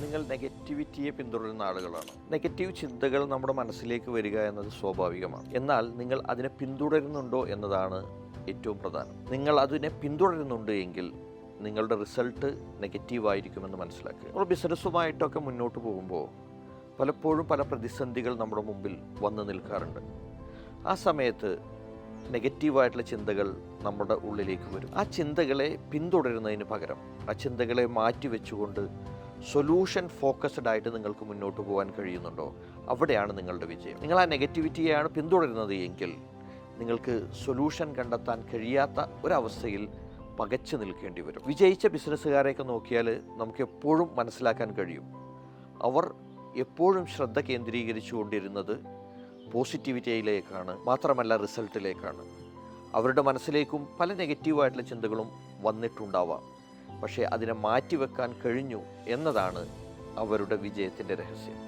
നിങ്ങൾ നെഗറ്റിവിറ്റിയെ പിന്തുടരുന്ന ആളുകളാണ്. നെഗറ്റീവ് ചിന്തകൾ നമ്മുടെ മനസ്സിലേക്ക് വരിക എന്നത് സ്വാഭാവികമാണ്. എന്നാൽ നിങ്ങൾ അതിനെ പിന്തുടരുന്നുണ്ടോ എന്നതാണ് ഏറ്റവും പ്രധാനം. നിങ്ങൾ അതിനെ പിന്തുടരുന്നുണ്ട് എങ്കിൽ നിങ്ങളുടെ റിസൾട്ട് നെഗറ്റീവായിരിക്കുമെന്ന് മനസ്സിലാക്കുക. നമ്മൾ ബിസിനസ്സുമായിട്ടൊക്കെ മുന്നോട്ട് പോകുമ്പോൾ പലപ്പോഴും പല പ്രതിസന്ധികൾ നമ്മുടെ മുമ്പിൽ വന്നു നിൽക്കാറുണ്ട്. ആ സമയത്ത് നെഗറ്റീവായിട്ടുള്ള ചിന്തകൾ നമ്മുടെ ഉള്ളിലേക്ക് വരും. ആ ചിന്തകളെ പിന്തുടരുന്നതിന് പകരം ആ ചിന്തകളെ മാറ്റിവെച്ചുകൊണ്ട് സൊല്യൂഷൻ ഫോക്കസ്ഡ് ആയിട്ട് നിങ്ങൾക്ക് മുന്നോട്ട് പോകാൻ കഴിയുന്നുണ്ടോ? അവിടെയാണ് നിങ്ങളുടെ വിജയം. നിങ്ങൾ ആ നെഗറ്റിവിറ്റിയെയാണ് പിന്തുടരുന്നത് എങ്കിൽ നിങ്ങൾക്ക് സൊല്യൂഷൻ കണ്ടെത്താൻ കഴിയാത്ത ഒരവസ്ഥയിൽ പകച്ചു നിൽക്കേണ്ടി വരും. വിജയിച്ച ബിസിനസ്സുകാരെയൊക്കെ നോക്കിയാൽ നമുക്ക് എപ്പോഴും മനസ്സിലാക്കാൻ കഴിയും, അവർ എപ്പോഴും ശ്രദ്ധ കേന്ദ്രീകരിച്ചു കൊണ്ടിരുന്നത് പോസിറ്റിവിറ്റിയിലേക്കാണ്, മാത്രമല്ല റിസൾട്ടിലേക്കാണ്. അവരുടെ മനസ്സിലേക്കും പല നെഗറ്റീവായിട്ടുള്ള ചിന്തകളും വന്നിട്ടുണ്ടാവാം, പക്ഷേ അതിനെ മാറ്റിവെക്കാൻ കഴിഞ്ഞു എന്നതാണ് അവരുടെ വിജയത്തിൻ്റെ രഹസ്യം.